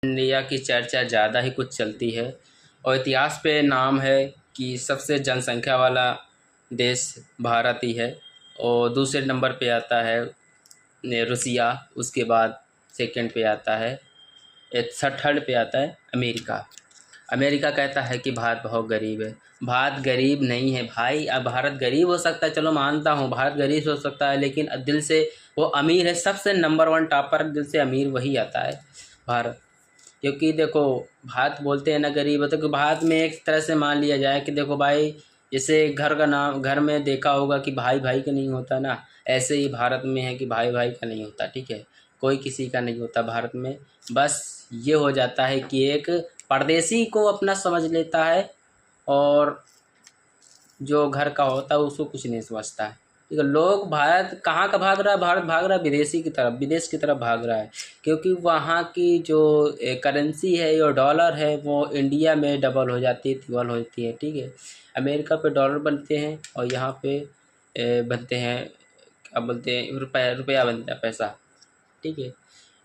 India की चर्चा ज़्यादा ही कुछ चलती है और इतिहास पे नाम है कि सबसे जनसंख्या वाला देश भारत ही है। और दूसरे नंबर पे आता है रूसिया, उसके बाद सेकंड पे आता है, थर्ड पे आता है अमेरिका। अमेरिका कहता है कि भारत बहुत गरीब है। भारत गरीब नहीं है भाई। अब भारत गरीब हो सकता है, चलो मानता हूँ भारत गरीब हो सकता है, लेकिन दिल से वो अमीर है। सबसे नंबर वन टॉपर दिल से अमीर वही आता है, भारत। क्योंकि देखो, भारत बोलते हैं ना गरीब है, तो भारत में एक तरह से मान लिया जाए कि देखो भाई, जैसे घर का नाम, घर में देखा होगा कि भाई भाई का नहीं होता ना, ऐसे ही भारत में है कि भाई भाई का नहीं होता। ठीक है, कोई किसी का नहीं होता भारत में। बस ये हो जाता है कि एक परदेसी को अपना समझ लेता है और जो घर का होता है उसको कुछ नहीं समझता है। ठीक है, लोग भारत कहाँ का भाग रहा है? भारत भाग रहा है विदेशी की तरफ, विदेश की तरफ भाग रहा है। क्योंकि वहाँ की जो करेंसी है, जो डॉलर है, वो इंडिया में डबल हो जाती है, ट्रिपल होती है। ठीक है, अमेरिका पे डॉलर बनते हैं और यहाँ पे बनते हैं, क्या बोलते हैं, रुपया, रुपया बनता है, पैसा। ठीक है,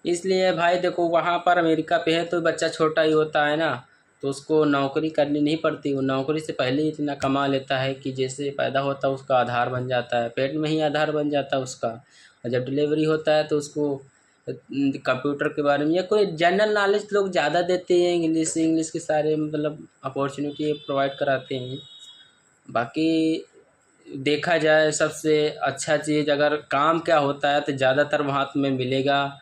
इसलिए भाई देखो, वहाँ पर अमेरिका पे है तो बच्चा छोटा ही होता है ना, तो उसको नौकरी करनी नहीं पड़ती। वो नौकरी से पहले ही इतना कमा लेता है कि जैसे पैदा होता है उसका आधार बन जाता है, पेट में ही आधार बन जाता है उसका। और जब डिलीवरी होता है तो उसको कंप्यूटर के बारे में या कोई जनरल नॉलेज लोग ज़्यादा देते हैं, इंग्लिश इंग्लिश के सारे मतलब अपॉर्चुनिटी प्रोवाइड कराते हैं। बाकी देखा जाए सबसे अच्छा चीज़ अगर काम क्या होता है, तो ज़्यादातर वहाँ तुम्हें मिलेगा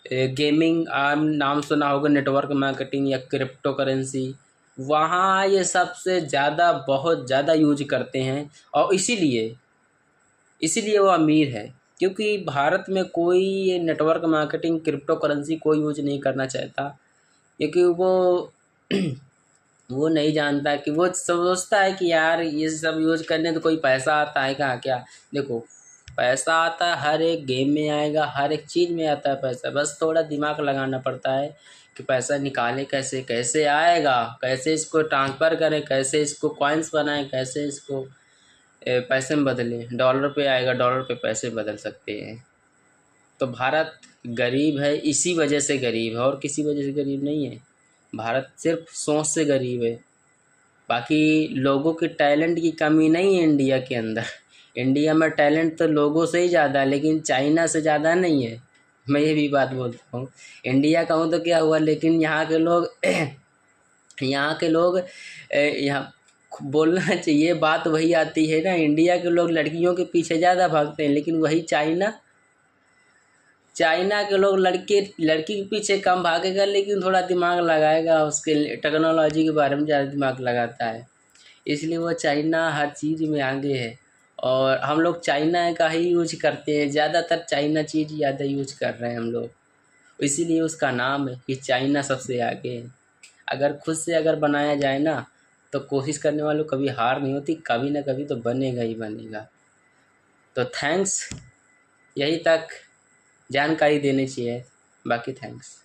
गेमिंग। आम नाम सुना होगा, नेटवर्क मार्केटिंग या क्रिप्टो करेंसी। वहाँ ये सबसे ज़्यादा, बहुत ज़्यादा यूज करते हैं और इसीलिए वो अमीर है। क्योंकि भारत में कोई ये नेटवर्क मार्केटिंग, क्रिप्टो करेंसी कोई यूज नहीं करना चाहता। क्योंकि वो वो नहीं जानता, कि वो सोचता है कि यार ये सब यूज करने तो कोई पैसा आता है कहाँ क्या। देखो, पैसा आता है, हर एक गेम में आएगा, हर एक चीज़ में आता है पैसा। बस थोड़ा दिमाग लगाना पड़ता है कि पैसा निकालें कैसे, कैसे आएगा, कैसे इसको ट्रांसफ़र करें, कैसे इसको कॉइन्स बनाएं, कैसे इसको पैसे में बदलें। डॉलर पे आएगा, डॉलर पे पैसे बदल सकते हैं। तो भारत गरीब है, इसी वजह से गरीब है, और किसी वजह से गरीब नहीं है। भारत सिर्फ सोच से गरीब है। बाकी लोगों के टैलेंट की कमी नहीं है इंडिया के अंदर। इंडिया में टैलेंट तो लोगों से ही ज़्यादा है, लेकिन चाइना से ज़्यादा नहीं है। मैं ये भी बात बोलता हूँ, इंडिया का हूँ तो क्या हुआ, लेकिन यहाँ के लोग यहाँ के लोग यहाँ बोलना चाहिए, बात वही आती है ना, इंडिया के लोग लड़कियों के पीछे ज़्यादा भागते हैं, लेकिन वही चाइना चाइना के लोग लड़की के पीछे कम भागेगा, लेकिन थोड़ा दिमाग लगाएगा, उसके टेक्नोलॉजी के बारे में ज़्यादा दिमाग लगाता है। इसलिए वो चाइना हर चीज़ में आगे है और हम लोग चाइना का ही यूज करते हैं। ज़्यादातर चाइना चीज़ ज़्यादा यूज कर रहे हैं हम लोग, इसीलिए उसका नाम है कि चाइना सबसे आगे है। अगर खुद से अगर बनाया जाए ना, तो कोशिश करने वालों कभी हार नहीं होती, कभी ना कभी तो बनेगा ही बनेगा। तो थैंक्स, यही तक जानकारी देनी चाहिए, बाकी थैंक्स।